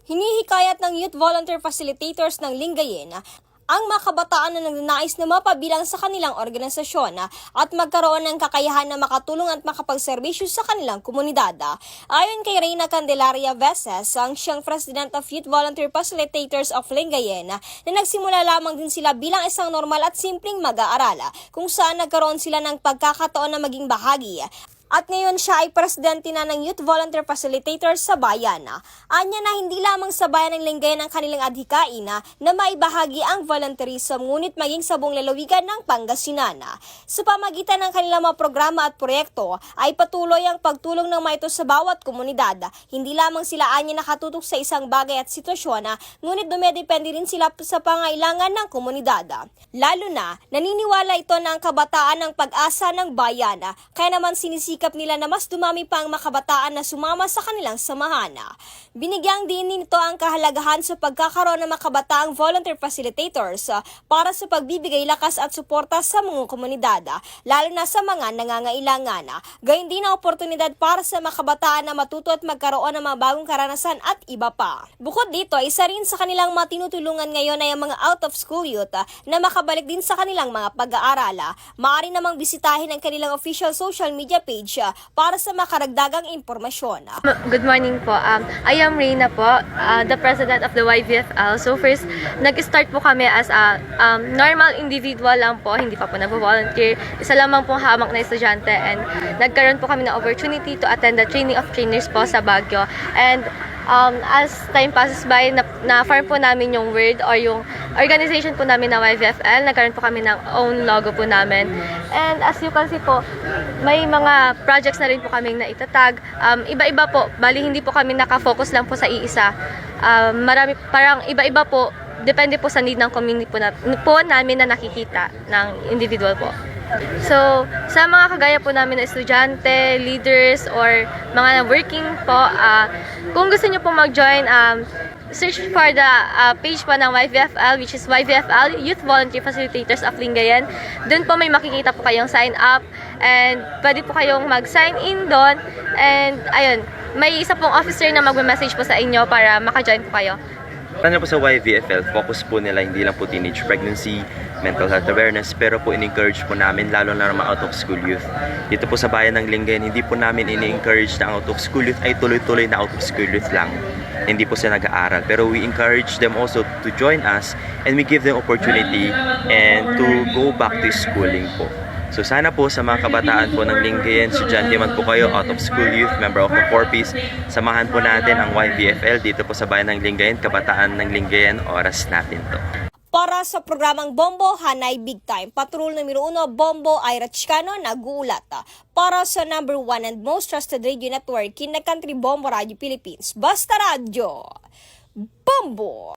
Hinihikayat ng Youth Volunteer Facilitators ng Lingayen ang mga kabataan na nagnanais na mapabilang sa kanilang organisasyon at magkaroon ng kakayahan na makatulong at makapagserbisyo sa kanilang komunidad. Ayon kay Reyna Candelaria Veses, ang siyang President of Youth Volunteer Facilitators of Lingayen, na nagsimula lamang din sila bilang isang normal at simpleng mag-aaral kung saan nagkaroon sila ng pagkakataon na maging bahagi. At ngayon siya ay presidente na ng Youth Volunteer Facilitators sa bayan. Anya na hindi lamang sa bayan ng Lingayen ang kanilang adhikain na maibahagi ang volunteerism ngunit maging sa buong lalawigan ng Pangasinan. Sa pamagitan ng kanilang mga programa at proyekto ay patuloy ang pagtulong ng mga ito sa bawat komunidad. Hindi lamang sila anya nakatutok sa isang bagay at sitwasyon ngunit dumedepende rin sila sa pangailangan ng komunidad. Lalo na naniniwala ito na ang kabataan ng pag-asa ng bayan kaya naman sinisikap nila na mas dumami pa ang mga kabataan na sumama sa kanilang samahan. Binigyang din nito ang kahalagahan sa pagkakaroon ng mga kabataang volunteer facilitators para sa pagbibigay lakas at suporta sa mga komunidad, lalo na sa mga nangangailangan. Gayun din ang oportunidad para sa mga kabataan na matuto at magkaroon ng mga bagong karanasan at iba pa. Bukod dito, isa rin sa kanilang mga tinutulungan ngayon ay ang mga out-of-school youth na makabalik din sa kanilang mga pag-aaral. Maaari namang bisitahin ang kanilang official social media page para sa makaragdagang impormasyon. Good morning po. I am Reyna po, the president of the YVFL. So first, nag-start po kami as a normal individual lang po, hindi pa po nag-volunteer. Isa lamang pong hamak na estudyante and nagkaroon po kami ng opportunity to attend the training of trainers po sa Baguio. And as time passes by, na-farm po namin yung word or yung organization po namin na YVFL. Nagkaroon po kami ng own logo po namin. And as you can see po, may mga projects na rin po kaming naitatag. Iba-iba po, bali hindi po kami nakafocus lang po sa iisa. Marami, parang iba-iba po, depende po sa need ng community po namin na nakikita ng individual po. So, sa mga kagaya po namin na estudyante, leaders, or mga working po, kung gusto nyo po mag-join, search for the page po ng YVFL, which is YVFL, Youth Volunteer Facilitators of Lingayen. Doon po may makikita po kayong sign up and pwede po kayong mag-sign in doon. And ayun, may isa pong officer na mag-message po sa inyo para maka-join po kayo. Ano po sa YVFL, focus po nila hindi lang po teenage pregnancy, mental health awareness, pero po in-encourage po namin lalo na mga out-of-school youth. Dito po sa bayan ng Lingayen, hindi po namin ini-encourage na out-of-school youth ay tuloy-tuloy na out-of-school youth lang. Hindi po sila nag-aaral, pero we encourage them also to join us and we give them opportunity and to go back to schooling po. So sana po sa mga kabataan po ng Lingayen, estudyante man po kayo, out of school youth, member of the Corpis, samahan po natin ang YVFL dito po sa bayan ng Lingayen, kabataan ng Lingayen, oras natin to. Para sa programang Bombo Hanay Big Time, Patrol numero 1 Bombo Ira Chicano naguulat. Para sa number 1 and most trusted radio network in the country, Bombo Radio Philippines. Basta Radio, Bombo!